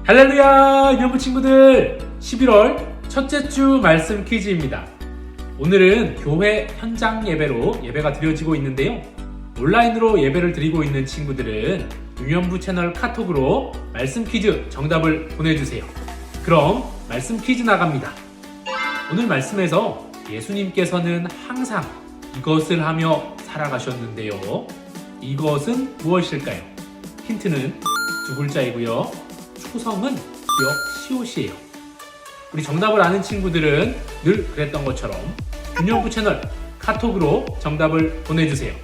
할렐루야 유년부 친구들, 11월 첫째 주 말씀 퀴즈입니다. 오늘은 교회 현장 예배로 예배가 드려지고 있는데요, 온라인으로 예배를 드리고 있는 친구들은 유년부 채널 카톡으로 말씀 퀴즈 정답을 보내주세요. 그럼 말씀 퀴즈 나갑니다. 오늘 말씀에서 예수님께서는 항상 이것을 하며 살아가셨는데요, 이것은 무엇일까요? 힌트는 두 글자이고요, 초성은 기억 시옷이에요. 우리 정답을 아는 친구들은 늘 그랬던 것처럼 유년부 채널 카톡으로 정답을 보내주세요.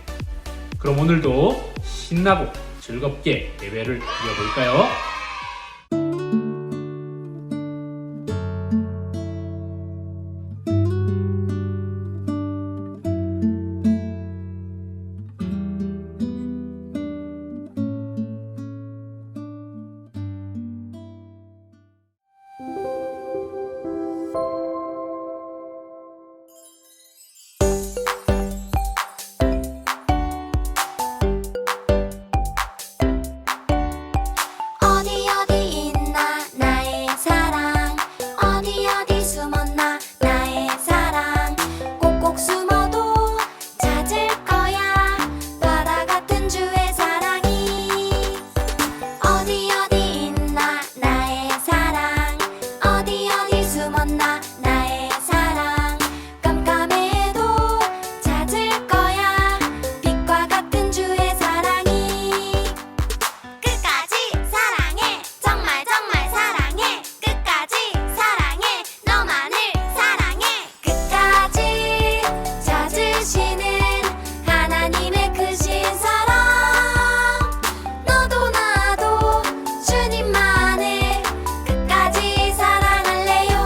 그럼 오늘도 신나고 즐겁게 예배를 드려볼까요? 어디 어디 있나 나의 사랑, 어디 어디 숨었나 나의 사랑. 꼭꼭 숨어도 찾을 거야 바다 같은 주의 사랑이. 어디 어디 있나 나의 사랑, 어디 어디 숨었나 나의 사랑. 깜깜해도 찾을 거야 빛과 같은 주의 사랑이. 끝까지 사랑해, 정말 정말 사랑해. 끝까지 사랑해, 너만을 사랑해. 끝까지 찾으시는 하나님의 크신 사랑. 너도 나도 주님만을 끝까지 사랑할래요.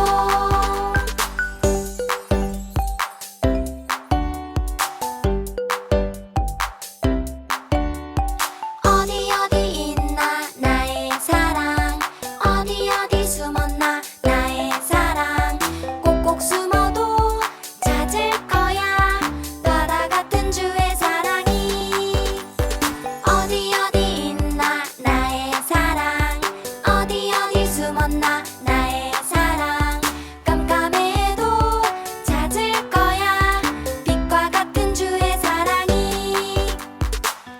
어디 어디 있나 나의 사랑, 어디 어디 숨었나 나의 사랑. 꼭꼭 숨어도 찾을 거야 바다 같은 주의 사랑이. 어디 어디 있나 나의 사랑, 어디 어디 숨었나 나의 사랑. 깜깜해도 찾을 거야 빛과 같은 주의 사랑이.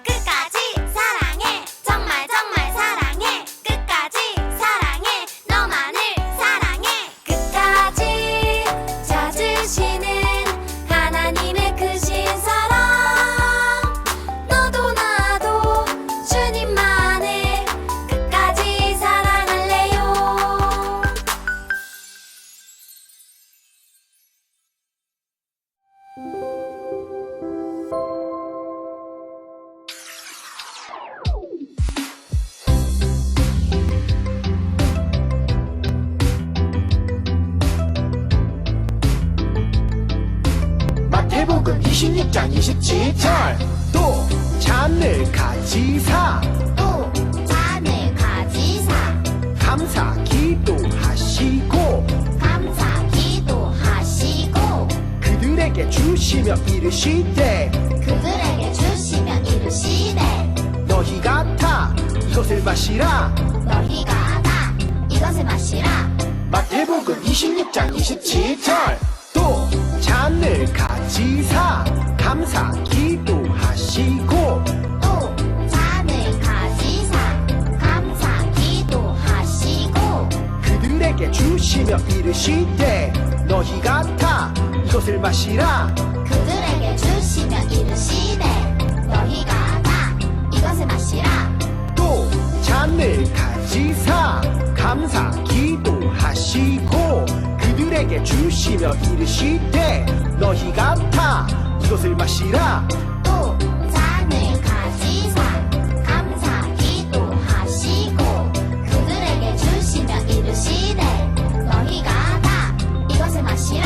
끝까지 사랑해, 정말 정말 사랑해. 끝까지 사랑해, 너만을 사랑해. 끝까지 찾으시는 하나님의 크신 사랑. 너도 나도 주님만을 끝까지 사랑할래요. 마태복음 26장 27절 또 잔을 가지사 또 잔을 가지사 감사 기도하시고 감사 기도하시고 그들에게 주시며 이르시되 그들에게 주시며 이르시되 너희가 다 이것을 마시라. 너희가 다 이것을 마시라. 마태복음 26장 27절 또 잔을 가지사 감사 기도하시고 또 잔을 가지사 감사 기도하시고 그들에게 주시며 이르시되 너희가 다 이것을 마시라. 그들에게 주시며 이르시되 너희가 다 이것을 마시라. 또 잔을 가지사 감사 기도하시고 그들에게 주시며 이르시되 너희가 다 이것을 마시라. 또 잔을 가지사 감사 기도하시고 그들에게 주시며 이르시되 너희가 다 이것을 마시라.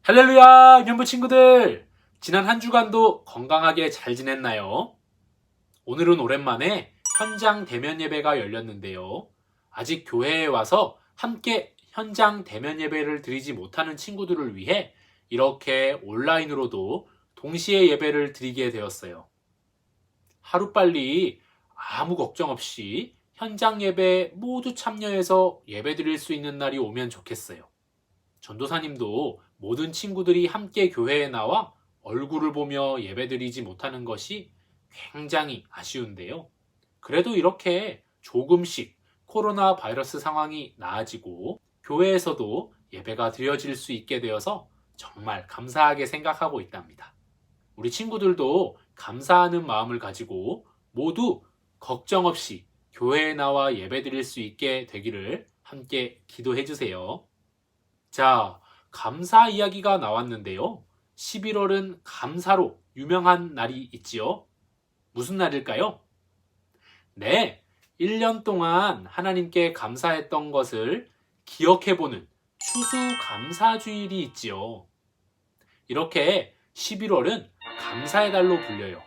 할렐루야 유년부 친구들, 지난 한 주간도 건강하게 잘 지냈나요? 오늘은 오랜만에 현장 대면 예배가 열렸는데요, 아직 교회에 와서 함께 현장 대면 예배를 드리지 못하는 친구들을 위해 이렇게 온라인으로도 동시에 예배를 드리게 되었어요. 하루빨리 아무 걱정 없이 현장 예배에 모두 참여해서 예배 드릴 수 있는 날이 오면 좋겠어요. 전도사님도 모든 친구들이 함께 교회에 나와 얼굴을 보며 예배 드리지 못하는 것이 굉장히 아쉬운데요. 그래도 이렇게 조금씩 코로나 바이러스 상황이 나아지고 교회에서도 예배가 드려질 수 있게 되어서 정말 감사하게 생각하고 있답니다. 우리 친구들도 감사하는 마음을 가지고 모두 걱정 없이 교회에 나와 예배 드릴 수 있게 되기를 함께 기도해 주세요. 자, 감사 이야기가 나왔는데요. 11월은 감사로 유명한 날이 있지요. 무슨 날일까요? 네, 1년 동안 하나님께 감사했던 것을 기억해보는 추수감사주일이 있지요. 이렇게 11월은 감사의 달로 불려요.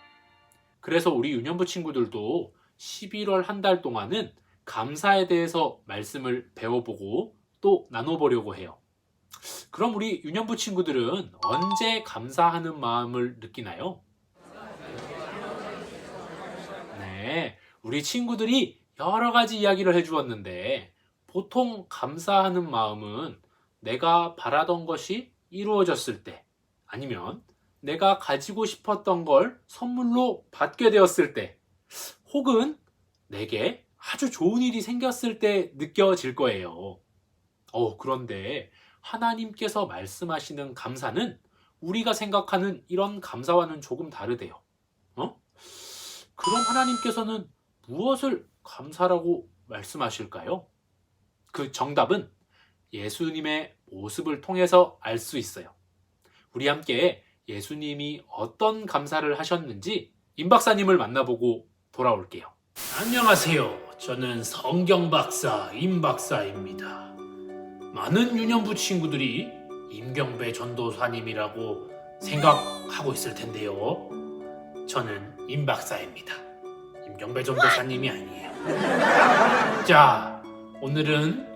그래서 우리 유년부 친구들도 11월 한 달 동안은 감사에 대해서 말씀을 배워보고 또 나눠보려고 해요. 그럼 우리 유년부 친구들은 언제 감사하는 마음을 느끼나요? 네, 우리 친구들이 여러 가지 이야기를 해주었는데 보통 감사하는 마음은 내가 바라던 것이 이루어졌을 때, 아니면 내가 가지고 싶었던 걸 선물로 받게 되었을 때, 혹은 내게 아주 좋은 일이 생겼을 때 느껴질 거예요. 그런데 하나님께서 말씀하시는 감사는 우리가 생각하는 이런 감사와는 조금 다르대요. 그럼 하나님께서는 무엇을 감사라고 말씀하실까요? 그 정답은 예수님의 모습을 통해서 알 수 있어요. 우리 함께 예수님이 어떤 감사를 하셨는지 임 박사님을 만나보고 돌아올게요. 안녕하세요. 저는 성경 박사 임 박사입니다. 많은 유년부 친구들이 임경배 전도사님이라고 생각하고 있을 텐데요. 저는 임 박사입니다. 임경배 전도사님이 아니에요. 자, 오늘은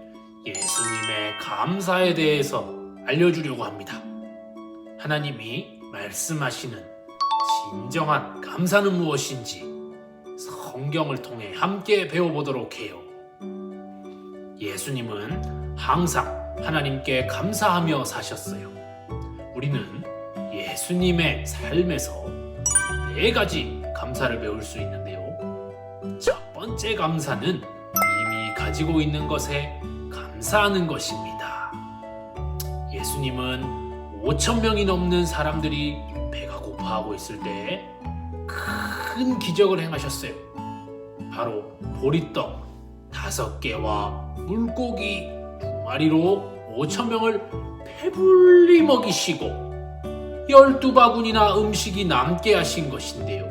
예수님의 감사에 대해서 알려주려고 합니다. 하나님이 말씀하시는 진정한 감사는 무엇인지 성경을 통해 함께 배워보도록 해요. 예수님은 항상 하나님께 감사하며 사셨어요. 우리는 예수님의 삶에서 4가지 감사를 배울 수 있는데요. 첫 번째 감사는 이미 가지고 있는 것에 감사하는 것입니다. 예수님은 5,000명이 넘는 사람들이 배가 고파하고 있을 때 큰 기적을 행하셨어요. 바로 보리떡 5개와 물고기 2마리로 5,000명을 배불리 먹이시고 12바구니나 음식이 남게 하신 것인데요.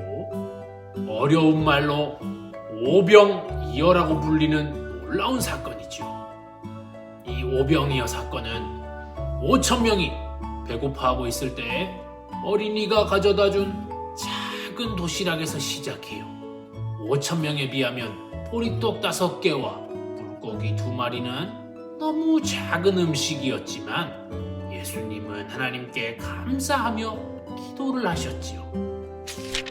어려운 말로 오병이어라고 불리는 놀라운 사건이죠. 이 오병이어 사건은 5,000명이 배고파하고 있을 때 어린이가 가져다준 작은 도시락에서 시작해요. 5,000명에 비하면 보리떡 5개와 물고기 2마리는 너무 작은 음식이었지만 예수님은 하나님께 감사하며 기도를 하셨지요.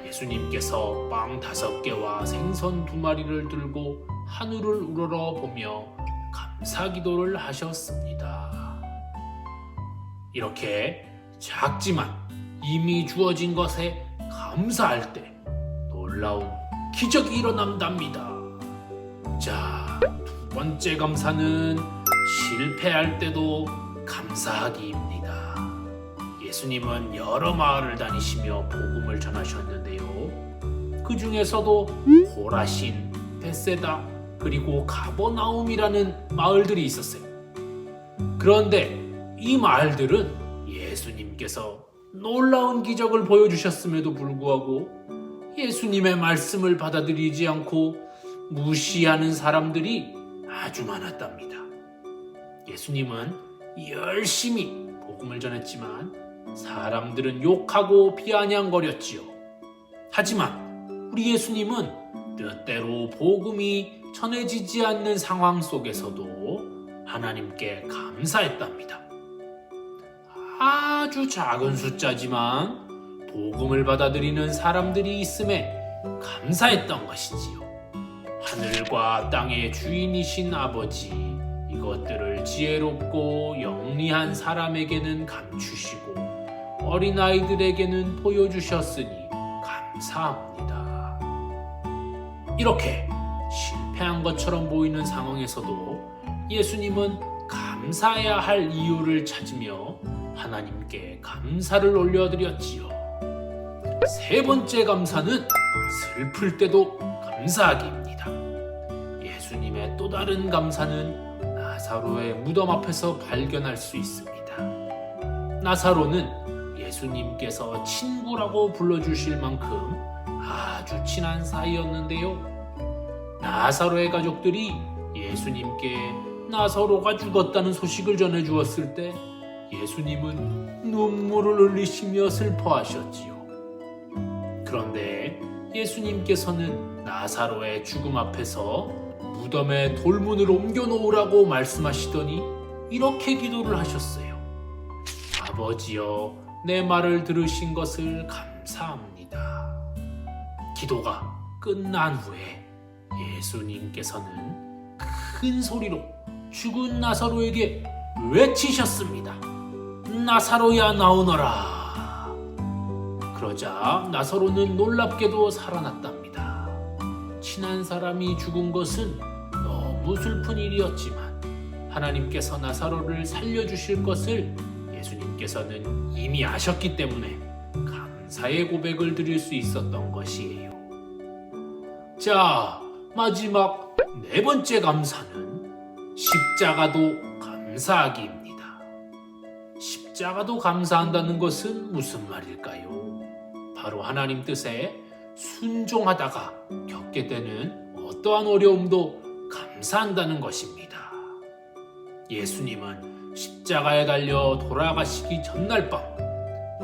예수님께서 빵 5개와 생선 2마리를 들고 하늘을 우러러 보며 감사 기도를 하셨습니다. 이렇게 작지만 이미 주어진 것에 감사할 때 놀라운 기적이 일어난답니다. 자, 2번째 감사는 실패할 때도 감사하기입니다. 예수님은 여러 마을을 다니시며 복음을 전하셨는데요. 그 중에서도 고라신, 베세다, 그리고 가버나움이라는 마을들이 있었어요. 그런데 이 마을들은 예수님께서 놀라운 기적을 보여주셨음에도 불구하고 예수님의 말씀을 받아들이지 않고 무시하는 사람들이 아주 많았답니다. 예수님은 열심히 복음을 전했지만 사람들은 욕하고 비아냥거렸지요. 하지만 우리 예수님은 뜻대로 복음이 전해지지 않는 상황 속에서도 하나님께 감사했답니다. 아주 작은 숫자지만 복음을 받아들이는 사람들이 있음에 감사했던 것이지요. 하늘과 땅의 주인이신 아버지, 이것들을 지혜롭고 영리한 사람에게는 감추시고 어린아이들에게는 보여주셨으니 감사합니다. 이렇게 실패한 것처럼 보이는 상황에서도 예수님은 감사해야 할 이유를 찾으며 하나님께 감사를 올려드렸지요. 세 번째 감사는 슬플 때도 감사하기입니다. 예수님의 또 다른 감사는 나사로의 무덤 앞에서 발견할 수 있습니다. 나사로는 예수님께서 친구라고 불러주실 만큼 아주 친한 사이였는데요. 나사로의 가족들이 예수님께 나사로가 죽었다는 소식을 전해주었을 때 예수님은 눈물을 흘리시며 슬퍼하셨지요. 그런데 예수님께서는 나사로의 죽음 앞에서 무덤에 돌문을 옮겨 놓으라고 말씀하시더니 이렇게 기도를 하셨어요. 아버지여, 내 말을 들으신 것을 감사합니다. 기도가 끝난 후에 예수님께서는 큰 소리로 죽은 나사로에게 외치셨습니다. 나사로야, 나오너라. 그러자 나사로는 놀랍게도 살아났답니다. 친한 사람이 죽은 것은 너무 슬픈 일이었지만 하나님께서 나사로를 살려주실 것을 예수님께서는 이미 아셨기 때문에 감사의 고백을 드릴 수 있었던 것이에요. 자, 마지막 네 번째 감사는 십자가도 감사하기입니다. 십자가도 감사한다는 것은 무슨 말일까요? 바로 하나님 뜻에 순종하다가 겪게 되는 어떠한 어려움도 감사한다는 것입니다. 예수님은 십자가에 달려 돌아가시기 전날 밤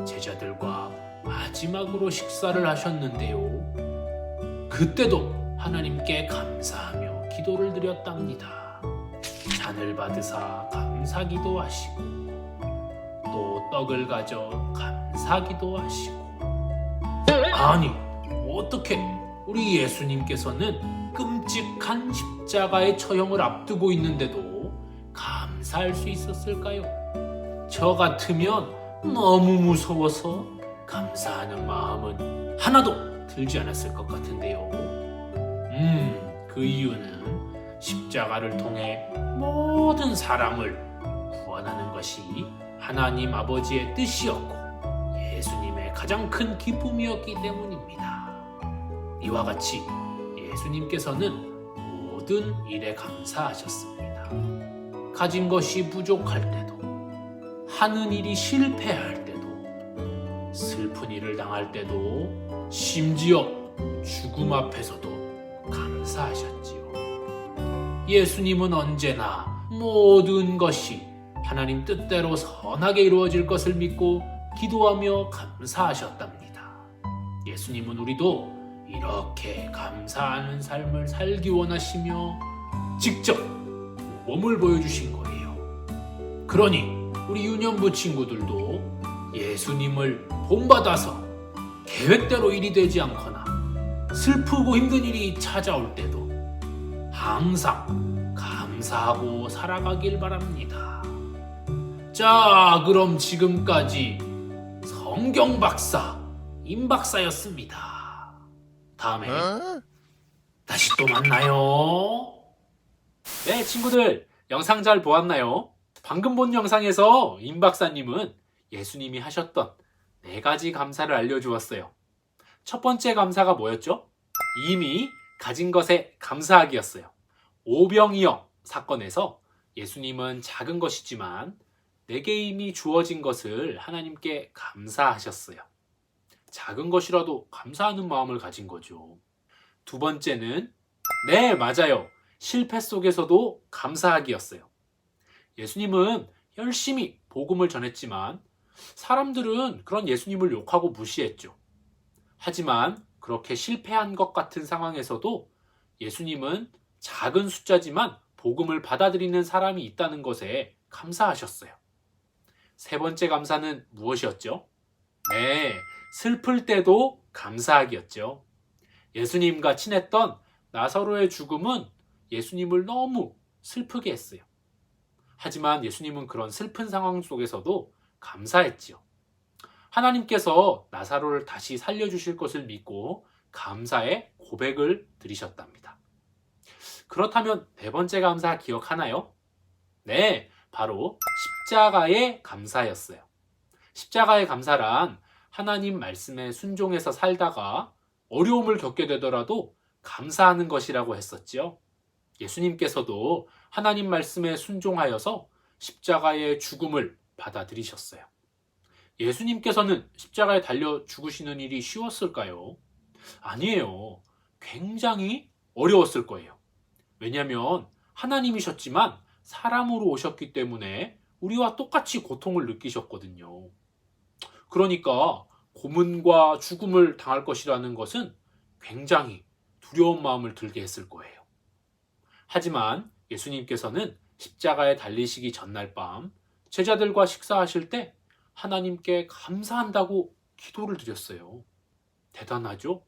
제자들과 마지막으로 식사를 하셨는데요. 그때도 하나님께 감사하며 기도를 드렸답니다. 잔을 받으사 감사기도 하시고 또 떡을 가져 감사기도 하시고, 아니 어떻게 우리 예수님께서는 끔찍한 십자가의 처형을 앞두고 있는데도 감사할 수 있었을까요? 저 같으면 너무 무서워서 감사하는 마음은 하나도 들지 않았을 것 같은데요. 그 이유는 십자가를 통해 모든 사람을 구원하는 것이 하나님 아버지의 뜻이었고 예수님의 가장 큰 기쁨이었기 때문입니다. 이와 같이 예수님께서는 모든 일에 감사하셨습니다. 가진 것이 부족할 때도, 하는 일이 실패할 때도, 슬픈 일을 당할 때도, 심지어 죽음 앞에서도 감사하셨지요. 예수님은 언제나 모든 것이 하나님 뜻대로 선하게 이루어질 것을 믿고 기도하며 감사하셨답니다. 예수님은 우리도 이렇게 감사하는 삶을 살기 원하시며 직접 모범을 보여주신 거예요. 그러니 우리 유년부 친구들도 예수님을 본받아서 계획대로 일이 되지 않거나 슬프고 힘든 일이 찾아올 때도 항상 감사하고 살아가길 바랍니다. 자, 그럼 지금까지 성경 박사 임 박사였습니다. 다음에 다시 또 만나요. 네, 친구들, 영상 잘 보았나요? 방금 본 영상에서 임 박사님은 예수님이 하셨던 4가지 감사를 알려주었어요. 첫 번째 감사가 뭐였죠? 이미 가진 것에 감사하기였어요. 오병이어 사건에서 예수님은 작은 것이지만 내게 이미 주어진 것을 하나님께 감사하셨어요. 작은 것이라도 감사하는 마음을 가진 거죠. 두 번째는, 네, 맞아요. 실패 속에서도 감사하기였어요. 예수님은 열심히 복음을 전했지만 사람들은 그런 예수님을 욕하고 무시했죠. 하지만 그렇게 실패한 것 같은 상황에서도 예수님은 작은 숫자지만 복음을 받아들이는 사람이 있다는 것에 감사하셨어요. 세 번째 감사는 무엇이었죠? 네, 슬플 때도 감사하기였죠. 예수님과 친했던 나사로의 죽음은 예수님을 너무 슬프게 했어요. 하지만 예수님은 그런 슬픈 상황 속에서도 감사했지요. 하나님께서 나사로를 다시 살려주실 것을 믿고 감사의 고백을 드리셨답니다. 그렇다면 네 번째 감사 기억하나요? 네, 바로 십자가의 감사였어요. 십자가의 감사란 하나님 말씀에 순종해서 살다가 어려움을 겪게 되더라도 감사하는 것이라고 했었지요. 예수님께서도 하나님 말씀에 순종하여서 십자가의 죽음을 받아들이셨어요. 예수님께서는 십자가에 달려 죽으시는 일이 쉬웠을까요? 아니에요. 굉장히 어려웠을 거예요. 왜냐하면 하나님이셨지만 사람으로 오셨기 때문에 우리와 똑같이 고통을 느끼셨거든요. 그러니까 고문과 죽음을 당할 것이라는 것은 굉장히 두려운 마음을 들게 했을 거예요. 하지만 예수님께서는 십자가에 달리시기 전날 밤 제자들과 식사하실 때 하나님께 감사한다고 기도를 드렸어요. 대단하죠?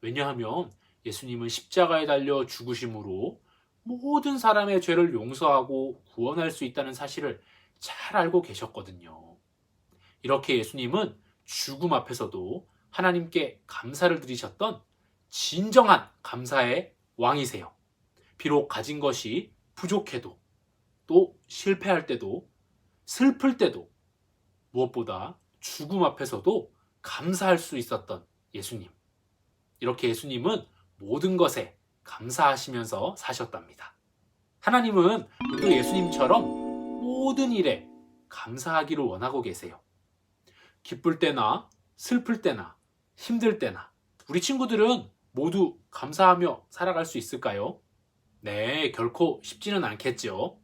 왜냐하면 예수님은 십자가에 달려 죽으심으로 모든 사람의 죄를 용서하고 구원할 수 있다는 사실을 잘 알고 계셨거든요. 이렇게 예수님은 죽음 앞에서도 하나님께 감사를 드리셨던 진정한 감사의 왕이세요. 비록 가진 것이 부족해도, 또 실패할 때도, 슬플 때도, 무엇보다 죽음 앞에서도 감사할 수 있었던 예수님. 이렇게 예수님은 모든 것에 감사하시면서 사셨답니다. 하나님은 우리도 예수님처럼 모든 일에 감사하기를 원하고 계세요. 기쁠 때나 슬플 때나 힘들 때나 우리 친구들은 모두 감사하며 살아갈 수 있을까요? 네, 결코 쉽지는 않겠죠.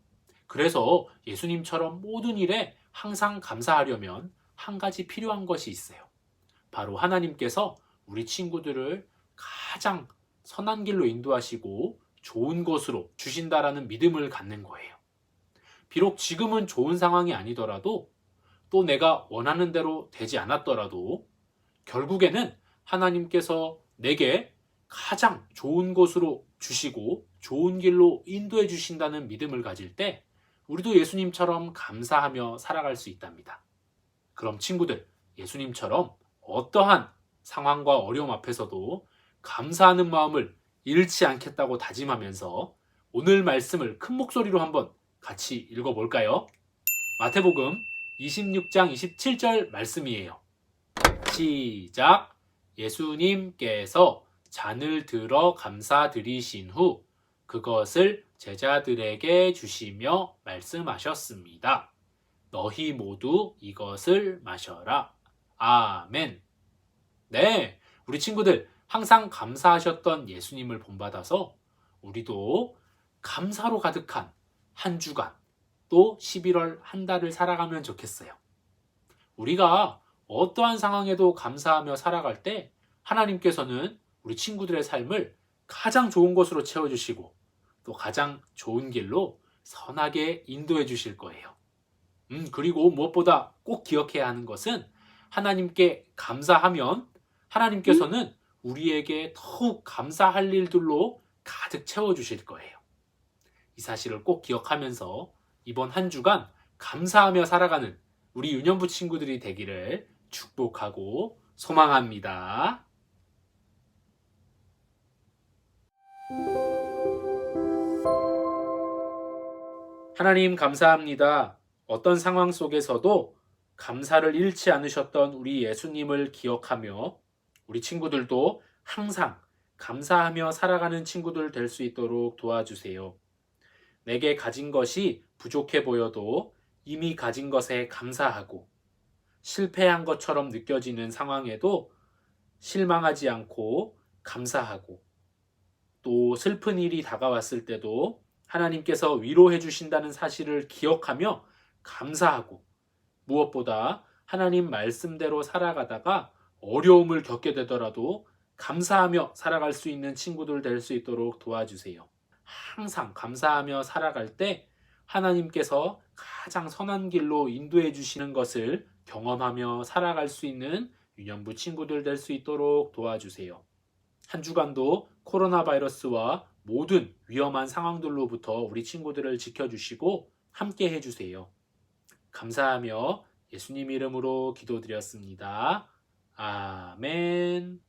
그래서 예수님처럼 모든 일에 항상 감사하려면 한 가지 필요한 것이 있어요. 바로 하나님께서 우리 친구들을 가장 선한 길로 인도하시고 좋은 곳으로 주신다라는 믿음을 갖는 거예요. 비록 지금은 좋은 상황이 아니더라도 또 내가 원하는 대로 되지 않았더라도 결국에는 하나님께서 내게 가장 좋은 곳으로 주시고 좋은 길로 인도해 주신다는 믿음을 가질 때 우리도 예수님처럼 감사하며 살아갈 수 있답니다. 그럼 친구들, 예수님처럼 어떠한 상황과 어려움 앞에서도 감사하는 마음을 잃지 않겠다고 다짐하면서 오늘 말씀을 큰 목소리로 한번 같이 읽어볼까요? 마태복음 26장 27절 말씀이에요. 시작! 예수님께서 잔을 들어 감사드리신 후 그것을 제자들에게 주시며 말씀하셨습니다. 너희 모두 이것을 마셔라. 아멘. 네, 우리 친구들 항상 감사하셨던 예수님을 본받아서 우리도 감사로 가득한 한 주간 또 11월 한 달을 살아가면 좋겠어요. 우리가 어떠한 상황에도 감사하며 살아갈 때 하나님께서는 우리 친구들의 삶을 가장 좋은 것으로 채워주시고 또 가장 좋은 길로 선하게 인도해 주실 거예요. 그리고 무엇보다 꼭 기억해야 하는 것은 하나님께 감사하면 하나님께서는 우리에게 더욱 감사할 일들로 가득 채워주실 거예요. 이 사실을 꼭 기억하면서 이번 한 주간 감사하며 살아가는 우리 유년부 친구들이 되기를 축복하고 소망합니다. 하나님 감사합니다. 어떤 상황 속에서도 감사를 잃지 않으셨던 우리 예수님을 기억하며 우리 친구들도 항상 감사하며 살아가는 친구들 될 수 있도록 도와주세요. 내게 가진 것이 부족해 보여도 이미 가진 것에 감사하고 실패한 것처럼 느껴지는 상황에도 실망하지 않고 감사하고 또 슬픈 일이 다가왔을 때도 하나님께서 위로해 주신다는 사실을 기억하며 감사하고 무엇보다 하나님 말씀대로 살아가다가 어려움을 겪게 되더라도 감사하며 살아갈 수 있는 친구들 될 수 있도록 도와주세요. 항상 감사하며 살아갈 때 하나님께서 가장 선한 길로 인도해 주시는 것을 경험하며 살아갈 수 있는 유년부 친구들 될 수 있도록 도와주세요. 한 주간도 코로나 바이러스와 모든 위험한 상황들로부터 우리 친구들을 지켜주시고 함께 해주세요. 감사하며 예수님 이름으로 기도드렸습니다. 아멘.